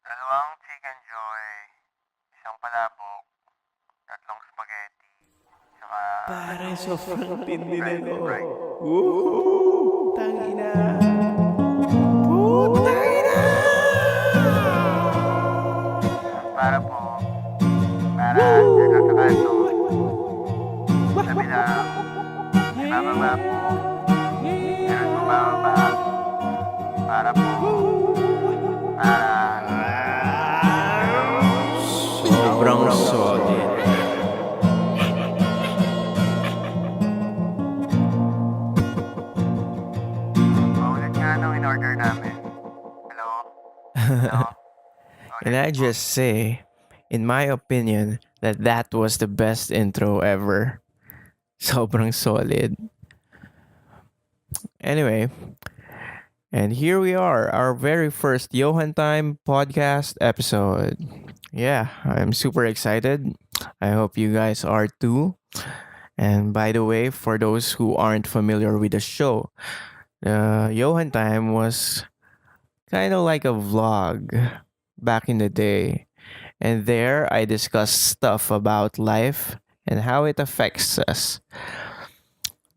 Dalawang chicken joy, isang palabok, tatlong spaghetti, saka Pare, sobrang tindi french nito. fries. Woohoo! Tangina! Putangina! Para po, para dyan sa kanto, sabi lang, may bababa po, meron bumababa, para po, para, Sobrang solid. paulit nga nung in-order namin. Hello? Hello? And I just say, in my opinion, that was the best intro ever. Sobrang solid. Anyway, and here we are, our very first Yohan Time Podcast episode. Yeah, I'm super excited. I hope you guys are too. And by the way, for those who aren't familiar with the show, Yohan Time was kind of like a vlog back in the day. And there I discussed stuff about life and how it affects us.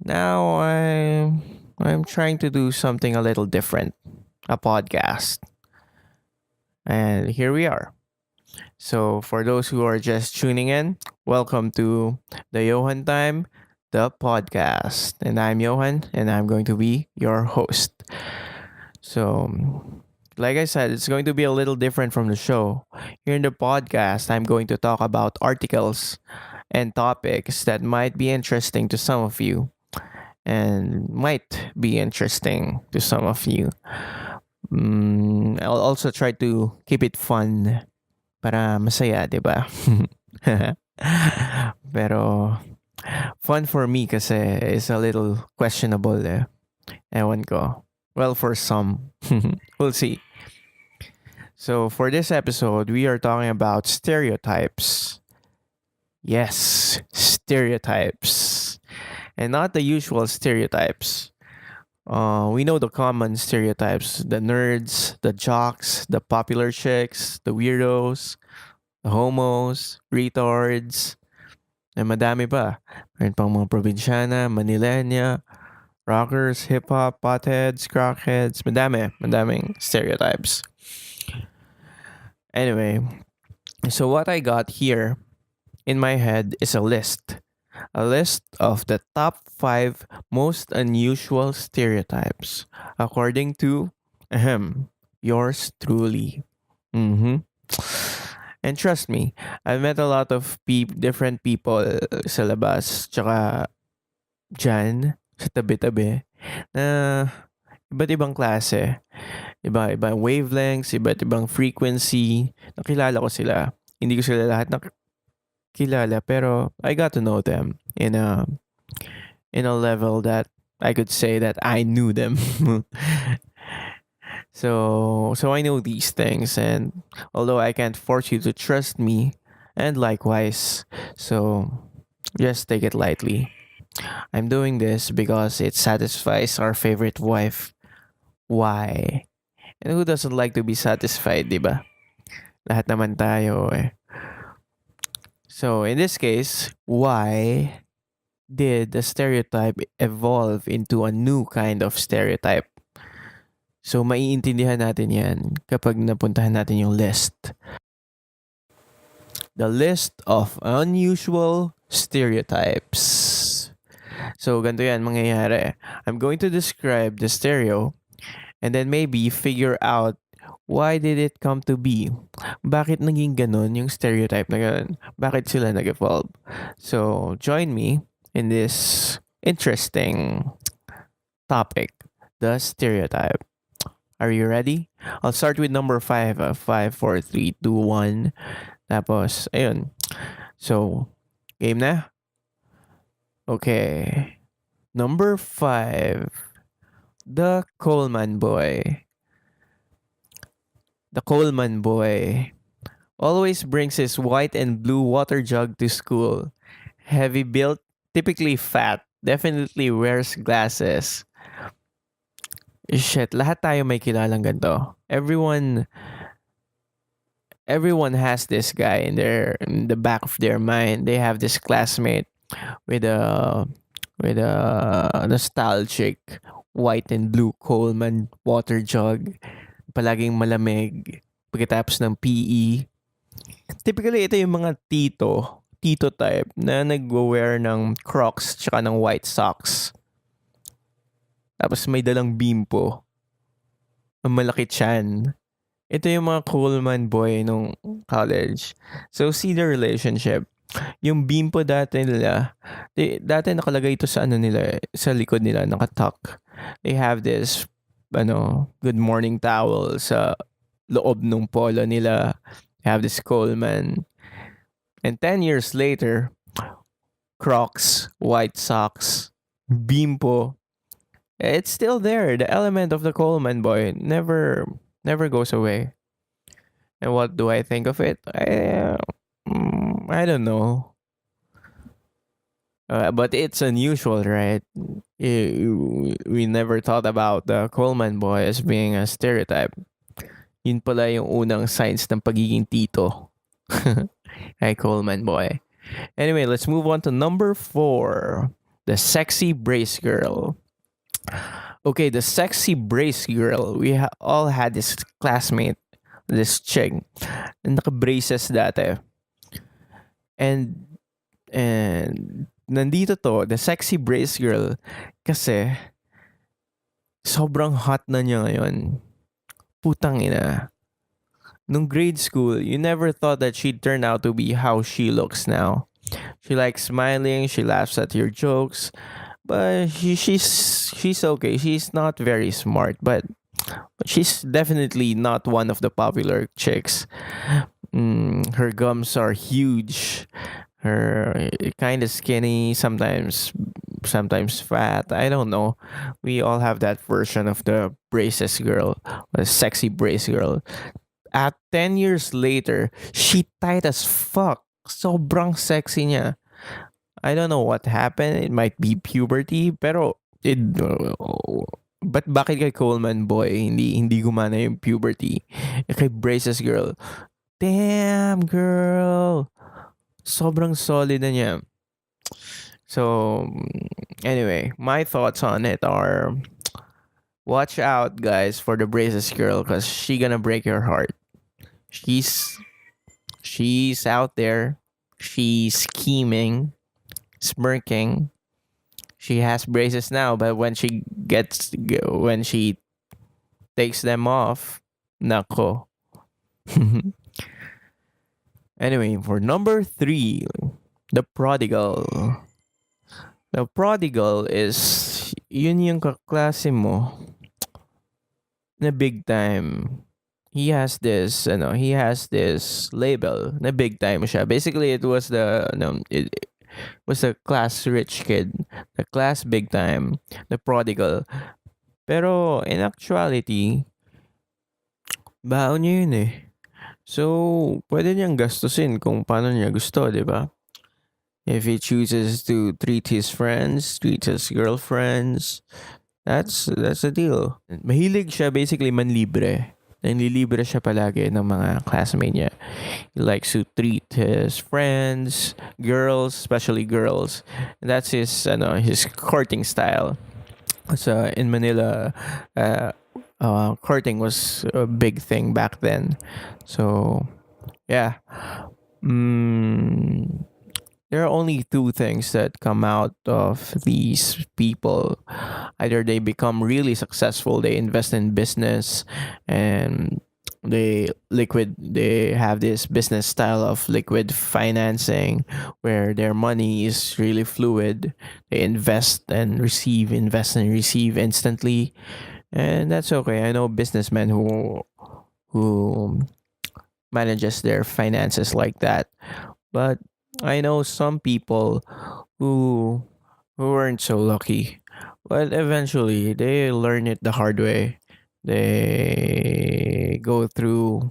Now I'm trying to do something a little different, a podcast. And here we are. So for those who are just tuning in, welcome to the Yohan Time The Podcast. And I'm Johan and I'm going to be your host. So like I said, it's going to be a little different from the show. Here in the podcast, I'm going to talk about articles and topics that might be interesting to some of you and might be interesting to some of you. I'll also try to keep it fun para masaya, di ba? Pero fun for me kasi is a little questionable eh. Ewan ko. Well, for some. We'll see. So for this episode, we are talking about stereotypes. Yes, stereotypes. And not the usual stereotypes. We know the common stereotypes, the nerds, the jocks, the popular chicks, the weirdos, the homos, retards, and madami pa. Meron pang mga probinsyana, Manilenya, rockers, hip-hop, potheads, crackheads, madaming stereotypes. Anyway, so what I got here in my head is a list. A list of the top 5 most unusual stereotypes, according to yours truly. Mm-hmm. And trust me, I've met a lot of different people sa labas, tsaka dyan, sa tabi-tabi, na iba't ibang klase. Iba-ibang wavelengths, iba't ibang frequency. Nakilala ko sila. Hindi ko sila lahat kilala, pero I got to know them in a level that I could say that I knew them. So I know these things, and although I can't force you to trust me, and likewise, so just take it lightly. I'm doing this because it satisfies our favorite wife. Why? And who doesn't like to be satisfied, diba? Lahat naman tayo eh. So in this case, why did the stereotype evolve into a new kind of stereotype? So maiintindihan natin yan kapag napuntahan natin yung list. The list of unusual stereotypes. So ganito yan mangyayari. I'm going to describe the stereo and then maybe figure out why did it come to be? Bakit naging ganon yung stereotype na ganon? Bakit sila nag-evolve? So join me in this interesting topic, the stereotype. Are you ready? I'll start with number 5. 5, 4, 3, 2, 1. Tapos, ayun. So, game na? Okay. Number 5. The Coleman Boy. The Coleman Boy always brings his white and blue water jug to school. Heavy built, typically fat, definitely wears glasses. Shit, lahat tayo may kilalang ganito. Everyone everyone has this guy in the back of their mind. They have this classmate with a nostalgic white and blue Coleman water jug, palaging malamig pagkatapos ng PE. Typically, ito yung mga tito type na nag-wear ng Crocs tsaka ng white socks. Tapos may dalang bimpo. Ang malaki tiyan. Ito yung mga Coleman boy nung college. So, see the relationship. Yung bimpo dati nila, dati nakalagay ito sa nila, sa likod nila, nakatuck. They have this, good morning towel sa loob ng polo nila. They have this Coleman. And 10 years later, Crocs, white socks, bimpo, it's still there. The element of the Coleman boy never goes away. And what do I think of it? I don't know. But it's unusual, right? We never thought about the Coleman boy as being a stereotype. Yun pala yung unang signs ng pagiging tito. Hey, Coleman boy. Anyway, let's move on to number 4. The sexy brace girl. Okay, the sexy brace girl. We all had this classmate, this chick, na naka-braces dati. And nandito to, the sexy brace girl, kasi sobrang hot na niya ngayon. Putang ina. Nung grade school, you never thought that she'd turn out to be how she looks now. She likes smiling, she laughs at your jokes, but she's okay. She's not very smart, but she's definitely not one of the popular chicks. Her gums are huge. Her kind of skinny, sometimes fat. I don't know. We all have that version of the braces girl, the sexy brace girl. At 10 years later, she tight as fuck. Sobrang sexy niya. I don't know what happened. It might be puberty, pero but bakit kay Coleman boy hindi gumana yung puberty? Kay braces girl, damn girl, sobrang solid na niya. So anyway, my thoughts on it are, watch out guys for the braces girl, because she gonna break your heart. She's out there. She's scheming, smirking. She has braces now, but when she takes them off, nako. Anyway, for number 3, the prodigal. The prodigal is yun yung kaklase mo na big time. He has this label na big time siya. Basically, it was it was the class rich kid, the class big time, the prodigal. Pero in actuality, baon niya yun eh. So, pwede niyang gastusin kung paano niya gusto, di ba? If he chooses to treat his friends, treat his girlfriends, that's the deal. Mahilig siya basically manlibre. Nanlilibre siya palagi ng mga classmate niya. He likes to treat his friends, girls, especially girls. And that's his courting style. So in Manila, courting was a big thing back then. So yeah. There are only 2 things that come out of these people. Either they become really successful, they invest in business, and they have this business style of liquid financing where their money is really fluid. They invest and receive instantly, and that's okay. I know businessmen who manages their finances like that, but I know some people who weren't so lucky, but eventually they learn it the hard way. They go through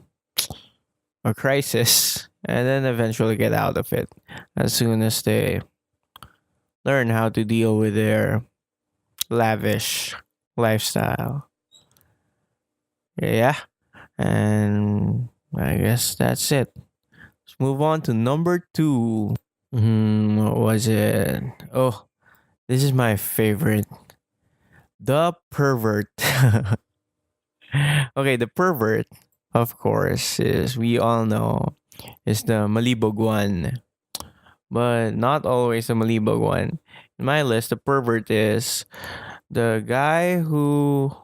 a crisis and then eventually get out of it as soon as they learn how to deal with their lavish lifestyle. Yeah. And I guess that's it. Let's move on to number two. What was it? Oh, this is my favorite. The pervert. Okay, the pervert, of course, is we all know is the malibog one, but not always the malibog one. In my list, the pervert is the guy who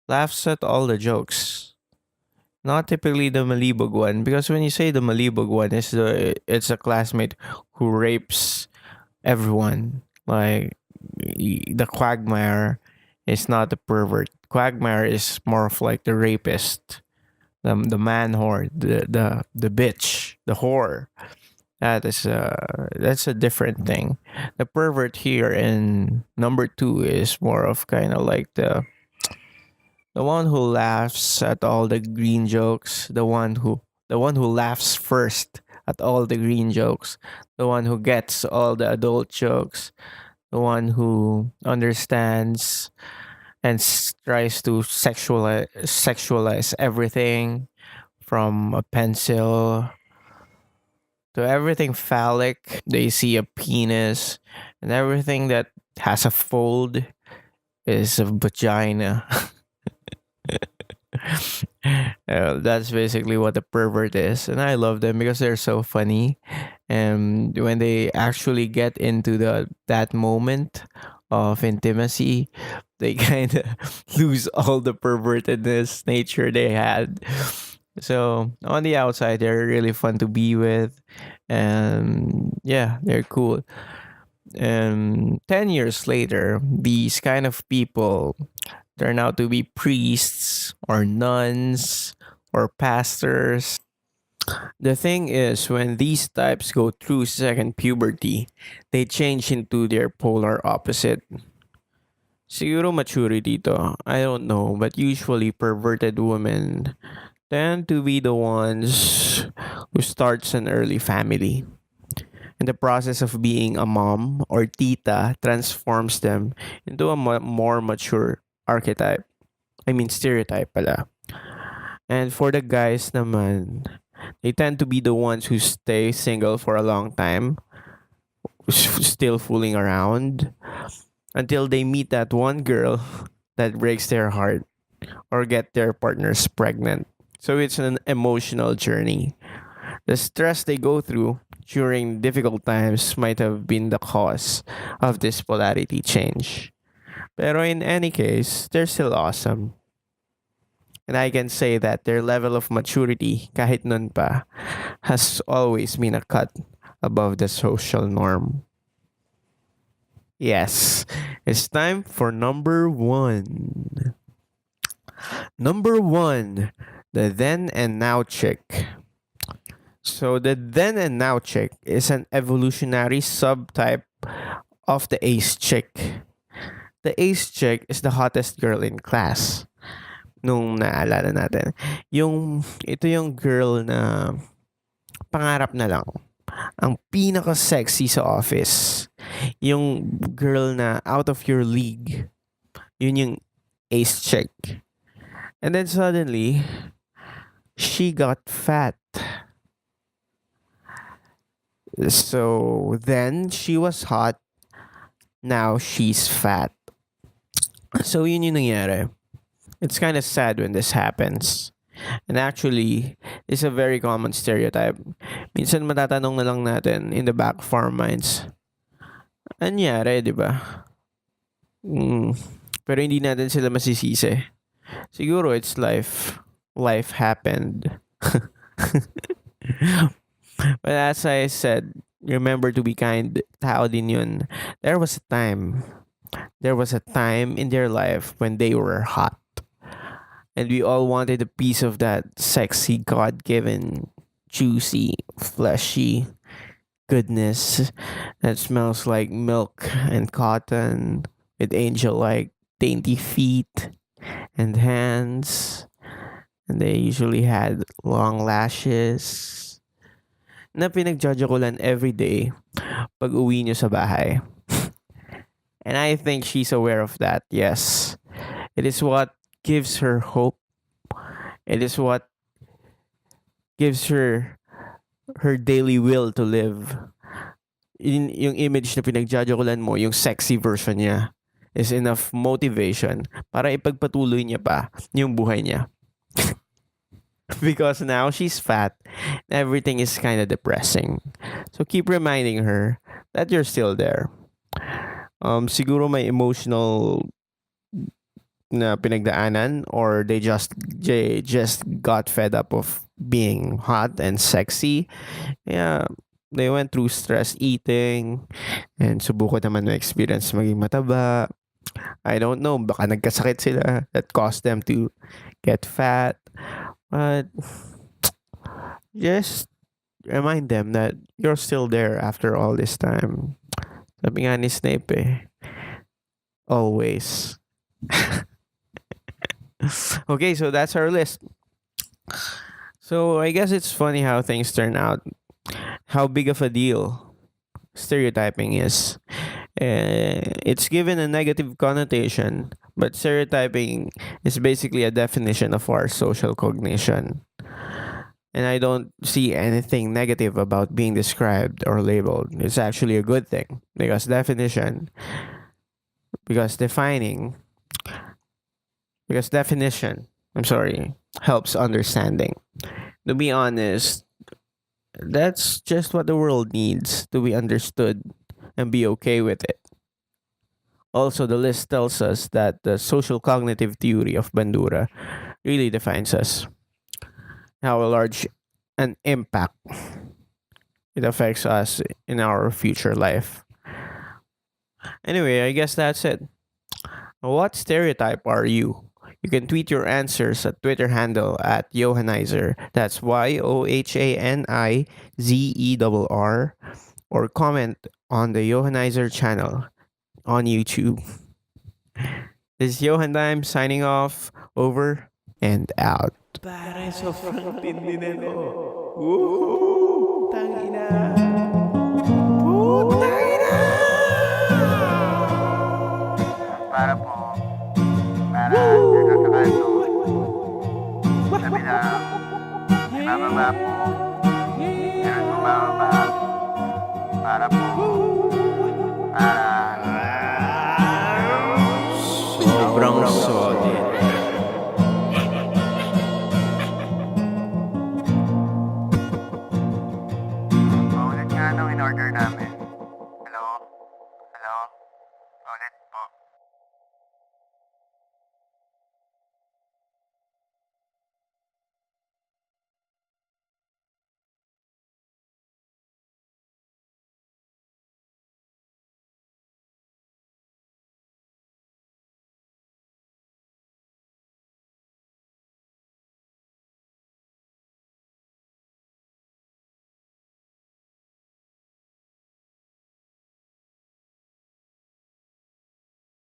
laughs at all the jokes. Not typically the malibog one, because when you say the malibog one, it's a classmate who rapes everyone. Like the quagmire is not the pervert. Quagmire is more of like the rapist, the man whore, the bitch, the whore. That's a different thing. The pervert here in number two is more of kind of like the one who laughs at all the green jokes, the one who laughs first at all the green jokes, the one who gets all the adult jokes, the one who understands and tries to sexualize everything from a pencil to everything phallic. They see a penis, and everything that has a fold is a vagina. That's basically what a pervert is, and I love them because they're so funny. And when they actually get into that moment of intimacy, they kind of lose all the pervertedness nature they had. So on the outside, they're really fun to be with, and yeah, they're cool. And 10 years later, these kind of people turn out to be priests or nuns or pastors. The thing is, when these types go through second puberty, they change into their polar opposite. Siguro maturity to. I don't know, but usually perverted women tend to be the ones who starts an early family. And the process of being a mom or tita transforms them into a more mature archetype. I mean stereotype pala. And for the guys naman, they tend to be the ones who stay single for a long time, still fooling around until they meet that one girl that breaks their heart or get their partners pregnant. So it's an emotional journey. The stress they go through during difficult times might have been the cause of this polarity change. Pero in any case, they're still awesome. And I can say that their level of maturity, kahit nun pa, has always been a cut above the social norm. Yes, it's time for number one. Number one, the then and now chick. So the then and now chick is an evolutionary subtype of the ace chick. The ace chick is the hottest girl in class. Nung naalala natin. Ito yung girl na pangarap na lang. Ang pinaka-sexy sa office. Yung girl na out of your league. Yun yung ace chick. And then suddenly, she got fat. So then she was hot. Now she's fat. So yun yung nangyari. It's kind of sad when this happens. And actually, it's a very common stereotype. Minsan matatanong na lang natin in the back of our minds. Anyari, di ba? Pero hindi natin sila masisisi. Siguro it's life. Life happened. But as I said, remember to be kind. Tao din yun. There was a time. There was a time in their life when they were hot. And we all wanted a piece of that sexy, God-given, juicy, fleshy goodness that smells like milk and cotton with angel-like dainty feet and hands. And they usually had long lashes na pinagjajakulan every day pag uwi nyo sa bahay. And I think she's aware of that, yes. It is what gives her hope. It is what gives her her daily will to live. Yung image na pinagjajokulan mo, yung sexy version niya, is enough motivation para ipagpatuloy niya pa yung buhay niya. Because now she's fat, everything is kind of depressing. So keep reminding her that you're still there. Siguro may emotional na pinagdaanan, or they just got fed up of being hot and sexy. Yeah, they went through stress eating and subukan naman na experience maging mataba. I don't know, baka nagkasakit sila that caused them to get fat. But just remind them that you're still there after all this time. Sabi nga ni Snape always. Okay, so that's our list. So I guess it's funny how things turn out. How big of a deal stereotyping is. It's given a negative connotation, but stereotyping is basically a definition of our social cognition. And I don't see anything negative about being described or labeled. It's actually a good thing because defining, because definition, I'm sorry, helps understanding. To be honest, that's just what the world needs, to be understood and be okay with it. Also, the list tells us that the social cognitive theory of Bandura really defines us, how large an impact it affects us in our future life. Anyway, I guess that's it. What stereotype are you? You can tweet your answers at Twitter handle at yohanizer. That's YOHANIZER, or comment on the Yohanizer channel on YouTube. This is Yohan Time signing off. Over and out. Pare, sobrang tindi nito. Woohoo! Tangina! Tangina! Para po, para dyan sa kanto. Sabi lang, ibababa po. Meron bumababa. Para po, para. Sobrang solid.